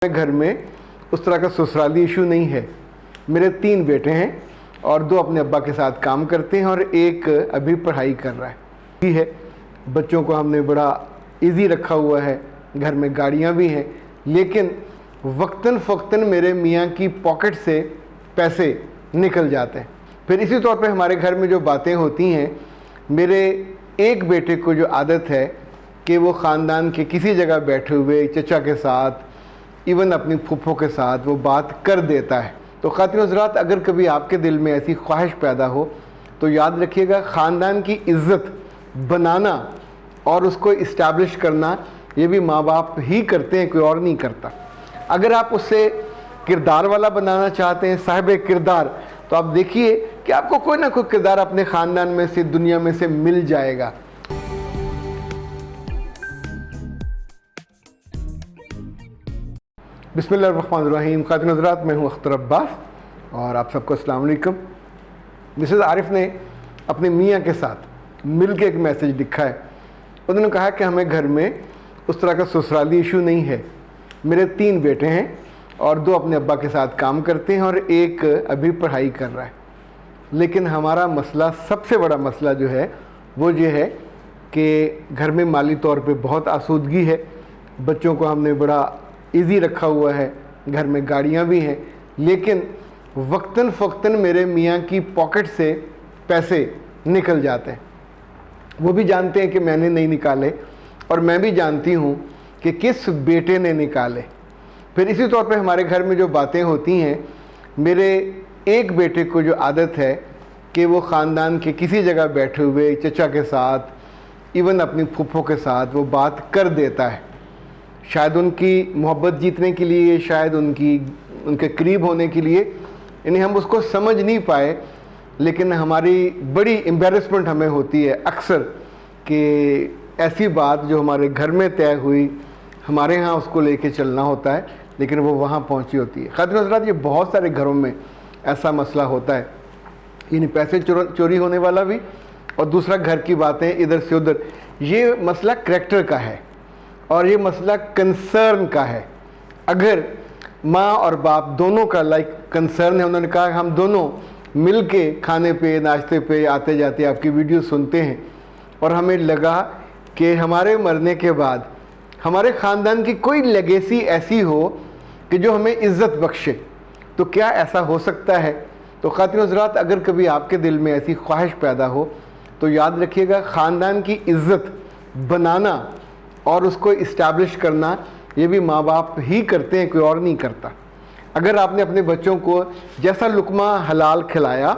घर में उस तरह का ससुराली इशू नहीं है। मेरे 3 बेटे हैं और 2 अपने अब्बा के साथ काम करते हैं और एक अभी पढ़ाई कर रहा है। बच्चों को हमने बड़ा इजी रखा हुआ है, घर में गाड़ियाँ भी हैं, लेकिन वक्तन फ़क्तन मेरे मियाँ की पॉकेट से पैसे निकल जाते हैं। फिर इसी तौर पे हमारे घर में जो बातें होती हैं, मेरे एक बेटे को जो आदत है कि वो ख़ानदान के किसी जगह बैठे हुए चचा के साथ, इवन अपनी फूफो के साथ वो बात कर देता है। तो ख़ातिन हज़रात, अगर कभी आपके दिल में ऐसी ख्वाहिश पैदा हो तो याद रखिएगा, ख़ानदान की इज़्ज़त बनाना और उसको इस्टेब्लिश करना ये भी माँ बाप ही करते हैं, कोई और नहीं करता। अगर आप उससे किरदार वाला बनाना चाहते हैं, साहिब किरदार, तो आप देखिए कि आपको कोई ना कोई किरदार अपने ख़ानदान में से, दुनिया में से मिल जाएगा। बिस्मिल्लाहिर्रहमानिर्रहीम। ख़ातिन हज़रात, मैं हूँ अख्तर अब्बास और आप सबको अस्सलाम वालेकुम। मिसेस आरिफ ने अपने मियाँ के साथ मिल के एक मैसेज लिखा है। उन्होंने कहा कि हमें घर में उस तरह का ससुराली इशू नहीं है। मेरे 3 बेटे हैं और 2 अपने अब्बा के साथ काम करते हैं और एक अभी पढ़ाई कर रहा है। लेकिन हमारा मसला, सबसे बड़ा मसला जो है वो ये है कि घर में माली तौर पे बहुत आसूदगी है। बच्चों को हमने बड़ा इजी रखा हुआ है, घर में गाड़ियाँ भी हैं, लेकिन वक्तन फ़क्तन मेरे मियाँ की पॉकेट से पैसे निकल जाते हैं। वो भी जानते हैं कि मैंने नहीं निकाले और मैं भी जानती हूँ कि किस बेटे ने निकाले। फिर इसी तौर पे हमारे घर में जो बातें होती हैं, मेरे एक बेटे को जो आदत है कि वो ख़ानदान के किसी जगह बैठे हुए चचा के साथ, इवन अपनी फूफो के साथ वो बात कर देता है। शायद उनकी मोहब्बत जीतने के लिए, शायद उनके करीब होने के लिए, यानी हम उसको समझ नहीं पाए। लेकिन हमारी बड़ी एम्बेरसमेंट हमें होती है अक्सर कि ऐसी बात जो हमारे घर में तय हुई, हमारे यहाँ उसको लेके चलना होता है, लेकिन वो वहाँ पहुँची होती है। ख़ातिन हज़रात, ये बहुत सारे घरों में ऐसा मसला होता है, यानी पैसे चोरी होने वाला भी, और दूसरा घर की बातें इधर से उधर। ये मसला करैक्टर का है और ये मसला कंसर्न का है। अगर माँ और बाप दोनों का कंसर्न है, उन्होंने कहा हम दोनों मिल के खाने पे, नाश्ते पे, आते जाते आपकी वीडियो सुनते हैं और हमें लगा कि हमारे मरने के बाद हमारे ख़ानदान की कोई लेगेसी ऐसी हो कि जो हमें इज़्ज़त बख्शे, तो क्या ऐसा हो सकता है? तो ख़ातिन हज़रात, अगर कभी आपके दिल में ऐसी ख्वाहिश पैदा हो तो याद रखिएगा, ख़ानदान की इज़्ज़त बनाना और उसको इस्टेब्लिश करना ये भी माँ बाप ही करते हैं, कोई और नहीं करता। अगर आपने अपने बच्चों को जैसा लुक़मा हलाल खिलाया,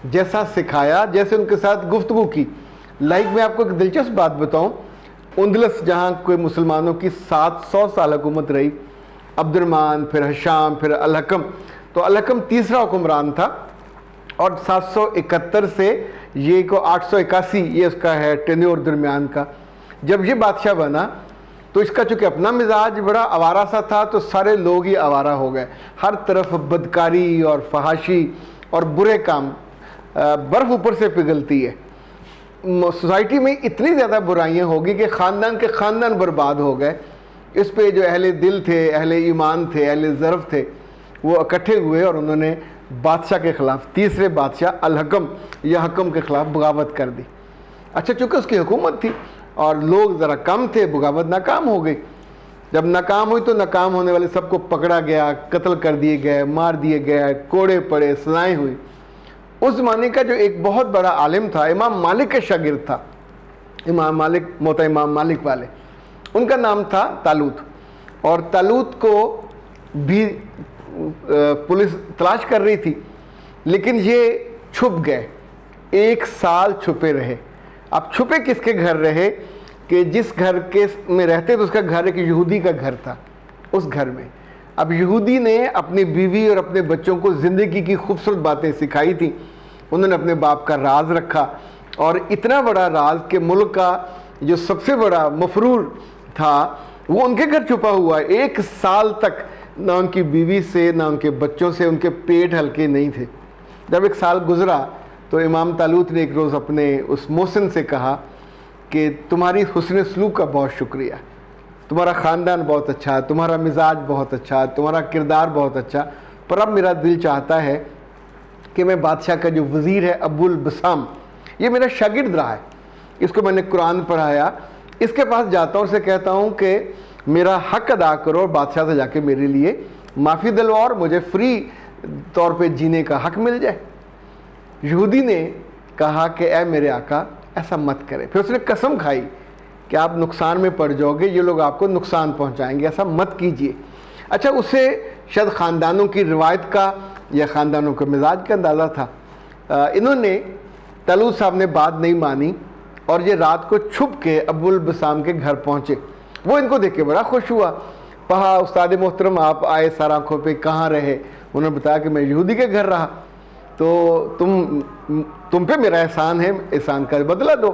जैसा सिखाया, जैसे उनके साथ गुफ्तगू की, मैं आपको एक दिलचस्प बात बताऊं, उंदलस जहाँ कोई मुसलमानों की 700 साल हुकूमत रही, अब्दुर्रहमान, फिर हशाम, फिर अल-हकम, तो अल-हकम तीसरा हुक्मरान था और 771 से ये को 881 ये उसका है टेन्योर दरमियान का। जब ये बादशाह बना तो इसका चूँकि अपना मिजाज बड़ा आवारा सा था, तो सारे लोग ही आवारा हो गए। हर तरफ बदकारी और फहाशी और बुरे काम, बर्फ़ ऊपर से पिघलती है। सोसाइटी में इतनी ज़्यादा बुराइयां होगी कि ख़ानदान के ख़ानदान बर्बाद हो गए। इस पे जो अहले दिल थे, अहले ईमान थे, अहले ज़रफ़ थे, वो इकट्ठे हुए और उन्होंने बादशाह के ख़िलाफ़, तीसरे बादशाह अल-हकम या हकम के ख़िलाफ़ बगावत कर दी। अच्छा, चूँकि उसकी हुकूमत थी और लोग ज़रा कम थे, बगावत नाकाम हो गई। जब नाकाम हुई तो नाकाम होने वाले सबको पकड़ा गया, कत्ल कर दिए गए, मार दिए गए, कोड़े पड़े, सज़ाएँ हुई। उस ज़माने का जो एक बहुत बड़ा आलिम था, इमाम मालिक का शागिर्द था, इमाम मालिक, मोता इमाम मालिक वाले, उनका नाम था तालूत। और तालूत को भी पुलिस तलाश कर रही थी, लेकिन ये छुप गए। 1 साल छुपे रहे। अब छुपे किसके घर रहे कि जिस घर के में रहते थे उसका घर एक यहूदी का घर था। उस घर में अब यहूदी ने अपनी बीवी और अपने बच्चों को ज़िंदगी की खूबसूरत बातें सिखाई थी। उन्होंने अपने बाप का राज रखा और इतना बड़ा राज कि मुल्क का जो सबसे बड़ा मफरूर था वो उनके घर छुपा हुआ है। 1 साल तक ना उनकी बीवी से, ना उनके बच्चों से उनके पेट हल्के नहीं थे। जब 1 साल गुजरा तो इमाम तालूत ने एक रोज़ अपने उस मोहसिन से कहा कि तुम्हारी हुस्न सलूक का बहुत शुक्रिया, تمہارا خاندان بہت اچھا ہے، تمہارا مزاج بہت اچھا ہے، تمہارا کردار بہت اچھا، پر اب میرا دل چاہتا ہے کہ میں بادشاہ کا جو وزیر ہے ابو البسام، یہ میرا شاگرد رہا ہے، اس کو میں نے قرآن پڑھایا، اس کے پاس جاتا ہوں، اسے کہتا ہوں کہ میرا حق ادا کرو اور بادشاہ سے جا کے میرے لیے معافی دلواؤ اور مجھے فری طور پہ جینے کا حق مل جائے۔ یہودی نے کہا کہ اے میرے آقا ایسا مت کرے، پھر اس نے قسم کھائی کہ آپ نقصان میں پڑ جاؤ گے، یہ لوگ آپ کو نقصان پہنچائیں گے، ایسا مت کیجئے۔ اچھا، اسے شاید خاندانوں کی روایت کا یا خاندانوں کے مزاج کا اندازہ تھا۔ انہوں نے طالوت صاحب نے بات نہیں مانی اور یہ رات کو چھپ کے ابو البسام کے گھر پہنچے۔ وہ ان کو دیکھ کے بڑا خوش ہوا، کہا استاد محترم آپ آئے سر آنکھوں پہ، کہاں رہے؟ انہوں نے بتایا کہ میں یہودی کے گھر رہا، تو تم پہ میرا احسان ہے، احسان کا بدلہ دو۔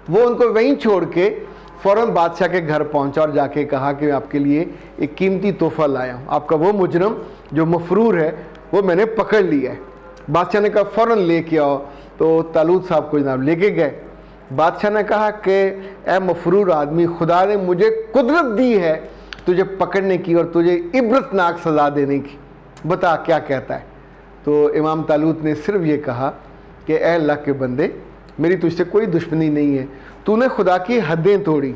وہ ان کو وہیں چھوڑ کے فوراً بادشاہ کے گھر پہنچا اور جا کے کہا کہ میں آپ کے لیے ایک قیمتی تحفہ لایا ہوں، آپ کا وہ مجرم جو مفرور ہے وہ میں نے پکڑ لیا ہے۔ بادشاہ نے کہا فوراً لے کے آؤ، تو طالوت صاحب کو جناب لے کے گئے۔ بادشاہ نے کہا کہ اے مفرور آدمی، خدا نے مجھے قدرت دی ہے تجھے پکڑنے کی اور تجھے عبرتناک سزا دینے کی، بتا کیا کہتا ہے؟ تو امام طالوت نے صرف یہ کہا کہ اے اللہ کے بندے، میری تجھ سے کوئی دشمنی نہیں ہے، تو نے خدا کی حدیں توڑی،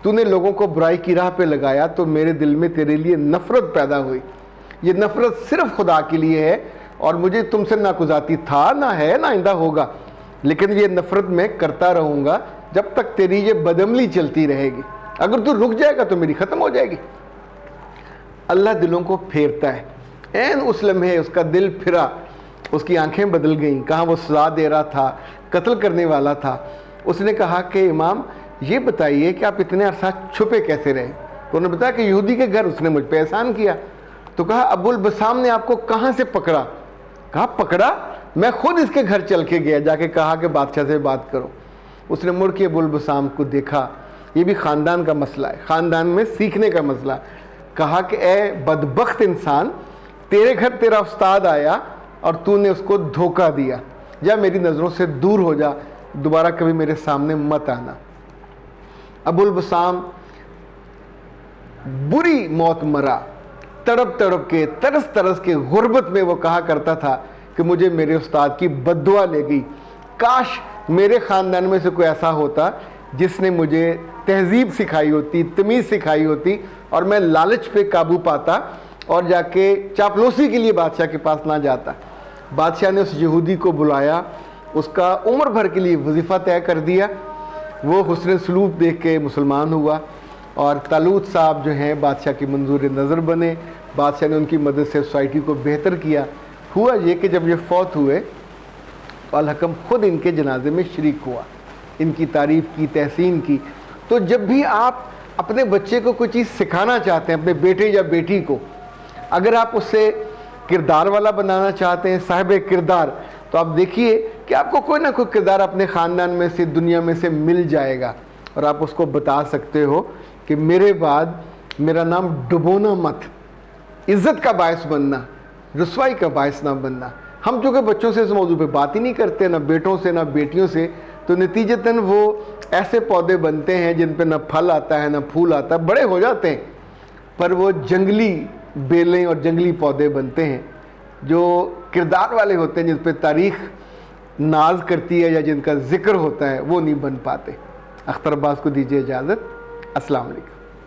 تو نے لوگوں کو برائی کی راہ پہ لگایا، تو میرے دل میں تیرے لیے نفرت پیدا ہوئی۔ یہ نفرت صرف خدا کے لیے ہے اور مجھے تم سے نہ کوئی ذاتی تھا، نہ ہے، نہ آئندہ ہوگا، لیکن یہ نفرت میں کرتا رہوں گا جب تک تیری یہ بدعملی چلتی رہے گی۔ اگر تو رک جائے گا تو میری ختم ہو جائے گی۔ اللہ دلوں کو پھیرتا ہے، عین اس لمحے اس کا دل پھرا، اس کی آنکھیں بدل گئیں، کہاں وہ سزا دے رہا تھا، قتل کرنے والا تھا۔ اس نے کہا کہ امام یہ بتائیے کہ آپ اتنے عرصہ چھپے کیسے رہے؟ تو انہوں نے بتایا کہ یہودی کے گھر اس نے مجھ پہ احسان کیا۔ تو کہا ابو البسام نے آپ کو کہاں سے پکڑا؟ کہا پکڑا؟ میں خود اس کے گھر چل کے گیا، جا کے کہا کہ بادشاہ سے بات کرو۔ اس نے مڑ کے ابو البسام کو دیکھا، یہ بھی خاندان کا مسئلہ ہے، خاندان میں سیکھنے کا مسئلہ۔ کہا کہ اے بدبخت انسان، تیرے گھر تیرا استاد آیا اور تو نے اس کو دھوکہ دیا، جا میری نظروں سے دور ہو جا، دوبارہ کبھی میرے سامنے مت آنا۔ ابو البسام بری موت مرا، تڑپ تڑپ کے، ترس ترس کے، غربت میں وہ کہا کرتا تھا کہ مجھے میرے استاد کی بد دعا لے گئی، کاش میرے خاندان میں سے کوئی ایسا ہوتا جس نے مجھے تہذیب سکھائی ہوتی، تمیز سکھائی ہوتی، اور میں لالچ پہ قابو پاتا اور جا کے چاپلوسی کے لیے بادشاہ کے پاس نہ جاتا۔ بادشاہ نے اس یہودی کو بلایا، اس کا عمر بھر کے لیے وظیفہ طے کر دیا۔ وہ حسن سلوک دیکھ کے مسلمان ہوا اور طالوت صاحب جو ہیں بادشاہ کی منظور نظر بنے۔ بادشاہ نے ان کی مدد سے سوسائٹی کو بہتر کیا۔ ہوا یہ کہ جب یہ فوت ہوئے تو الحکم خود ان کے جنازے میں شریک ہوا، ان کی تعریف کی، تحسین کی۔ تو جب بھی آپ اپنے بچے کو کوئی چیز سکھانا چاہتے ہیں، اپنے بیٹے یا بیٹی کو، اگر آپ اسے کردار والا بنانا چاہتے ہیں، صاحب کردار، تو آپ دیکھیے کہ آپ کو کوئی نہ کوئی کردار اپنے خاندان میں سے، دنیا میں سے مل جائے گا، اور آپ اس کو بتا سکتے ہو کہ میرے بعد میرا نام ڈبونا مت، عزت کا باعث بننا، رسوائی کا باعث نہ بننا۔ ہم چونکہ بچوں سے اس موضوع پہ بات ہی نہیں کرتے، نہ بیٹوں سے نہ بیٹیوں سے، تو نتیجتاً وہ ایسے پودے بنتے ہیں جن پہ نہ پھل آتا ہے نہ پھول آتا ہے، بڑے ہو جاتے ہیں پر وہ جنگلی بیلیں اور جنگلی پودے بنتے ہیں جو کردار والے ہوتے ہیں، جن پہ تاریخ ناز کرتی ہے یا جن کا ذکر ہوتا ہے، وہ نہیں بن پاتے۔ اختر عباس کو دیجیے اجازت۔ السلام علیکم۔